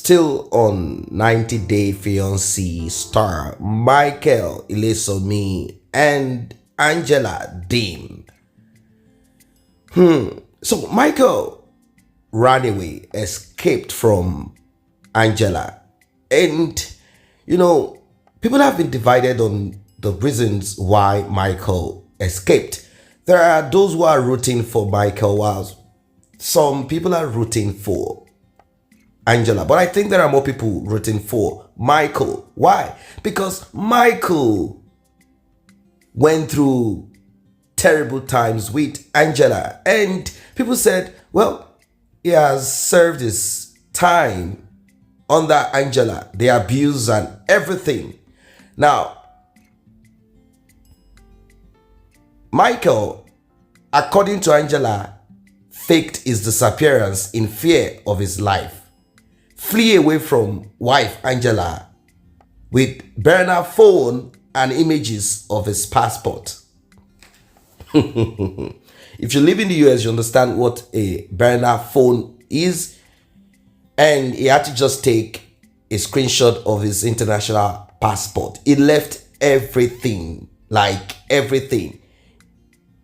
Still on 90 Day Fiance star Michael Ilesomi and Angela Deem. So Michael ran away, escaped from Angela. And, people have been divided on the reasons why Michael escaped. There are those who are rooting for Michael, while some people are rooting for Angela. But I think there are more people rooting for Michael. Why? Because Michael went through terrible times with Angela. And people said, well, he has served his time under Angela, the abuse and everything. Now, Michael, according to Angela, faked his disappearance in fear of his life. Flee away from wife Angela with burner phone and images of his passport. If you live in the US, you understand what a burner phone is. And he had to just take a screenshot of his international passport. He left everything, like everything.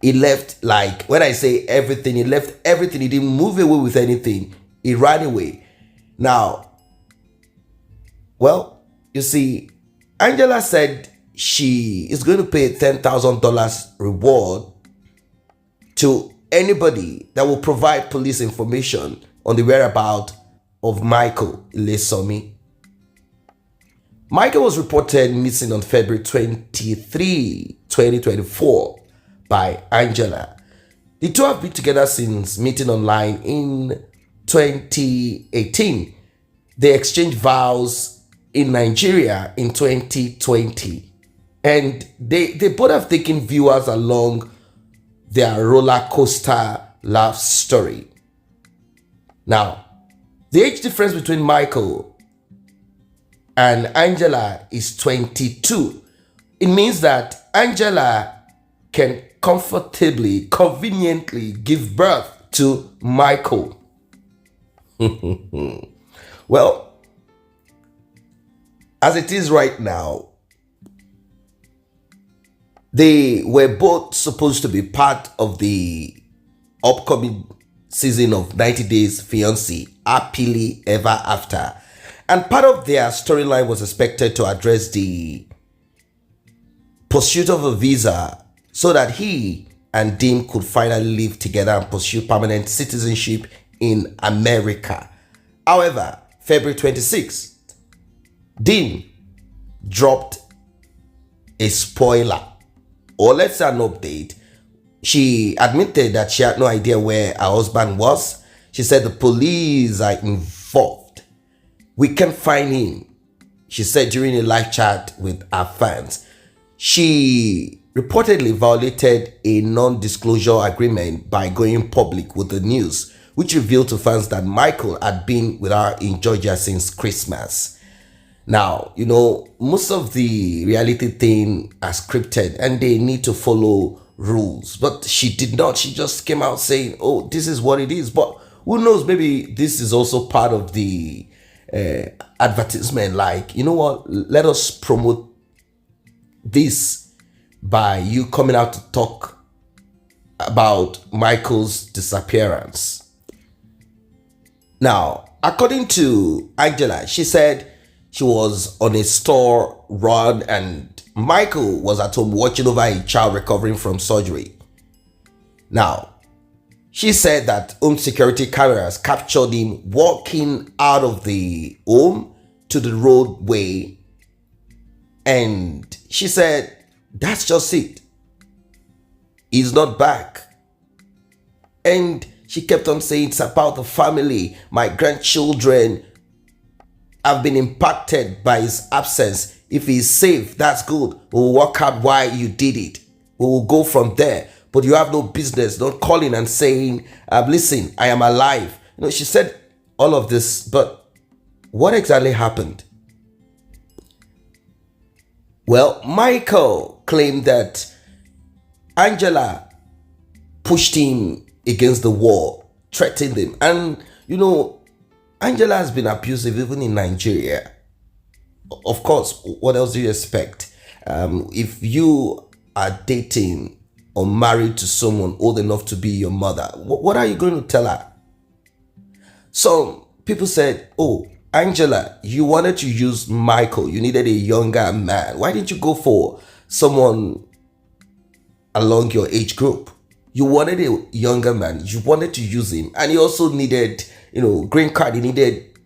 He left, like, when I say everything, he left everything. He didn't move away with anything. He ran away. Now, well, you see, Angela said she is going to pay $10,000 reward to anybody that will provide police information on the whereabouts of Michael Ilesomi. Michael was reported missing on February 23, 2024 by Angela. The two have been together since meeting online in 2018. They exchanged vows in Nigeria in 2020. And they both have taken viewers along their roller coaster love story. Now, the age difference between Michael and Angela is 22. It means that Angela can comfortably, conveniently give birth to Michael. Well, as it is right now, they were both supposed to be part of the upcoming season of 90 Days Fiance, Happily Ever After. And part of their storyline was expected to address the pursuit of a visa so that he and Deem could finally live together and pursue permanent citizenship in America. However, February 26th, Deem dropped a spoiler, or let's say an update. She admitted that she had no idea where her husband was. She said the police are involved. We can't find him, she said during a live chat with her fans. She reportedly violated a non-disclosure agreement by going public with the news, which revealed to fans that Michael had been with her in Georgia since Christmas. Now, most of the reality thing are scripted and they need to follow rules. But she did not. She just came out saying, oh, this is what it is. But who knows, maybe this is also part of the advertisement. Like, you know what, let us promote this by you coming out to talk about Michael's disappearance. Now, according to Angela, she said she was on a store run and Michael was at home watching over a child recovering from surgery. Now, she said that home security cameras captured him walking out of the home to the roadway. And she said, that's just it. He's not back. And she kept on saying, it's about the family. My grandchildren have been impacted by his absence. If he's safe, that's good. We'll work out why you did it. We will go from there. But you have no business not calling and saying, listen, I am alive. She said all of this, but what exactly happened? Well, Michael claimed that Angela pushed him against the wall, threatened him. And, Angela has been abusive even in Nigeria. Of course, what else do you expect? If you are dating or married to someone old enough to be your mother, what are you going to tell her? So people said, oh, Angela, you wanted to use Michael. You needed a younger man. Why didn't you go for someone along your age group? You wanted a younger man. You wanted to use him. And he also needed, green card. He needed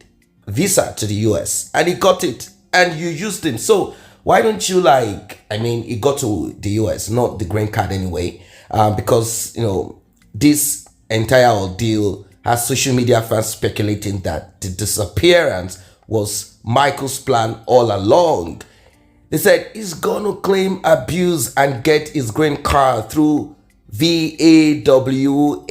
visa to the US. And he got it. And you used him. So why don't you he got to the US, not the green card anyway. Because, this entire ordeal has social media fans speculating that the disappearance was Michael's plan all along. They said he's gonna claim abuse and get his green card through VAWA.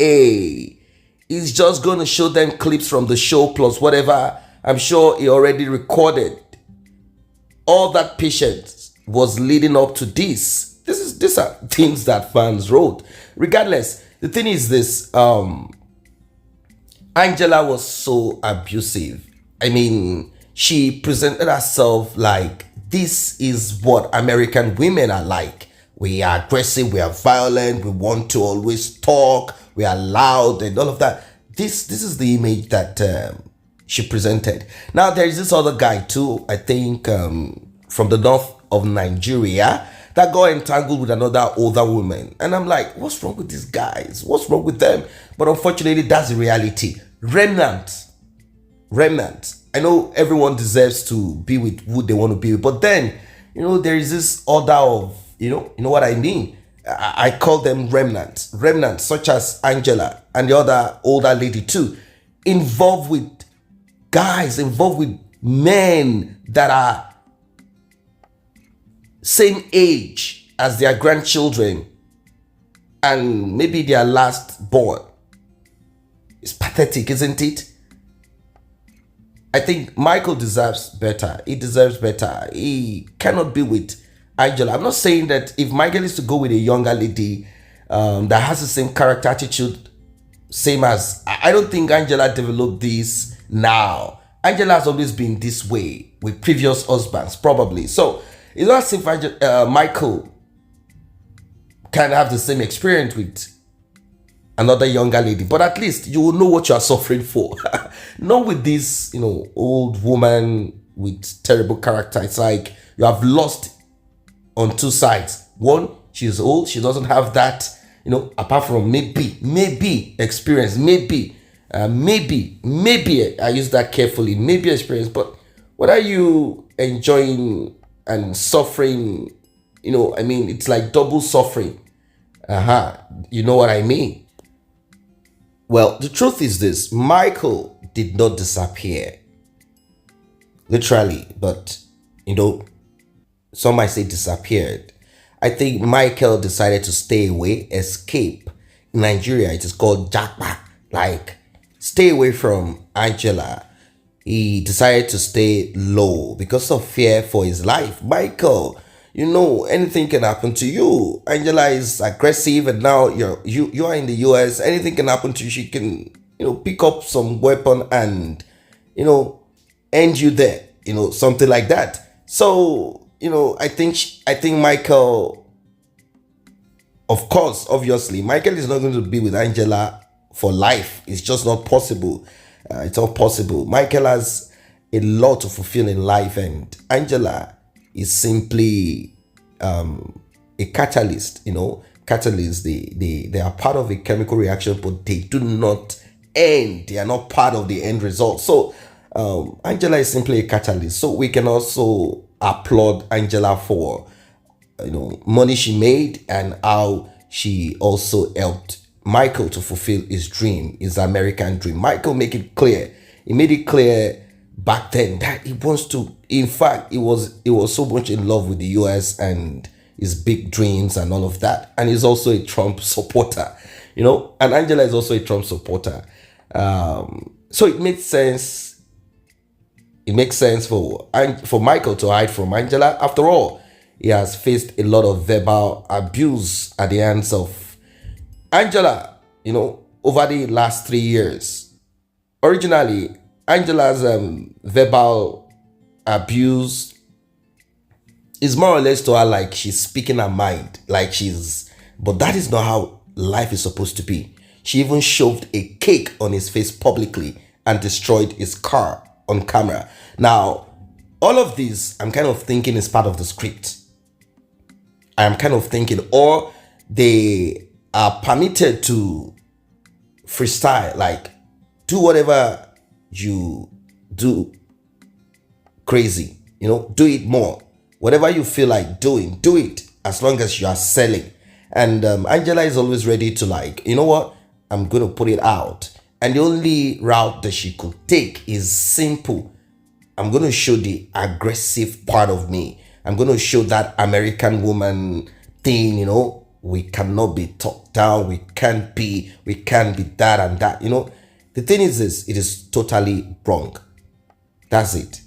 He's just gonna show them clips from the show plus whatever. I'm sure he already recorded. All that patience was leading up to this. These are things that fans wrote. Regardless, the thing is this. Angela was so abusive. She presented herself like this is what American women are like. We are aggressive, we are violent, we want to always talk, we are loud and all of that. This is the image that she presented. Now there is this other guy too, I think from the north of Nigeria, that got entangled with another older woman. And I'm like, what's wrong with these guys? What's wrong with them? But unfortunately, that's the reality. Remnant. I know everyone deserves to be with who they want to be with. But then, there is this order of, you know what I mean? I call them remnants. Remnants such as Angela and the other older lady too. Involved with men that are same age as their grandchildren and maybe their last born. It's pathetic, isn't it? I think Michael deserves better. He deserves better. He cannot be with Angela. I'm not saying that if Michael is to go with a younger lady that has the same character attitude, same as, I don't think Angela developed this now. Angela has always been this way with previous husbands, probably. So it's not as if Michael can have the same experience with another younger lady, but at least you will know what you are suffering for. Not with this, old woman with terrible character. It's like you have lost on two sides. One, she's old, she doesn't have that, apart from maybe experience, maybe I use that carefully, maybe experience, but what are you enjoying and suffering? It's like double suffering. You know what I mean? Well, the truth is this. Michael did not disappear. Literally, but, some might say disappeared. I think Michael decided to stay away, escape. In Nigeria, it is called Japa. Like, stay away from Angela. He decided to stay low because of fear for his life. Michael, anything can happen to you. Angela is aggressive, and now you are in the US. Anything can happen to you. She can, pick up some weapon and, end you there. Something like that. So, I think Michael, of course, obviously, Michael is not going to be with Angela for life. It's just not possible. It's not possible. Michael has a lot to fulfill in life, and Angela is simply a catalyst. Catalysts, they are part of a chemical reaction, but they do not end. They are not part of the end result. So Angela is simply a catalyst. So we can also applaud Angela for money she made and how she also helped Michael to fulfill his dream, his American dream. Michael made it clear. He made it clear back then that he wants to. In fact, he was so much in love with the US and his big dreams and all of that. And he's also a Trump supporter, and Angela is also a Trump supporter. So it makes sense. It makes sense for Michael to hide from Angela. After all, he has faced a lot of verbal abuse at the hands of Angela, over the last 3 years. Originally, Angela's verbal abuse is more or less to her like she's speaking her mind, but that is not how life is supposed to be. She even shoved a cake on his face publicly and destroyed his car on camera. Now, all of this, I'm kind of thinking is part of the script. I'm kind of thinking, or they are permitted to freestyle, like do whatever you do crazy, do it more. Whatever you feel like doing, do it as long as you are selling. And Angela is always ready to, like, you know what, I'm going to put it out. And the only route that she could take is simple. I'm going to show the aggressive part of me. I'm going to show that American woman thing, we cannot be talked down. We can't be that and that. The thing is this, it is totally wrong. That's it.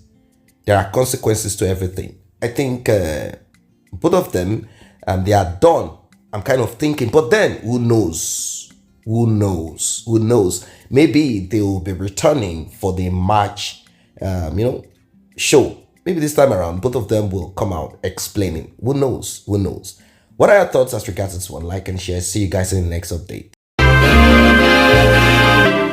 There are consequences to everything. I think both of them, they are done. I'm kind of thinking, but then who knows? Who knows? Who knows? Maybe they will be returning for the March, show. Maybe this time around, both of them will come out explaining. Who knows? Who knows? What are your thoughts as regards this one? Like and share. See you guys in the next update.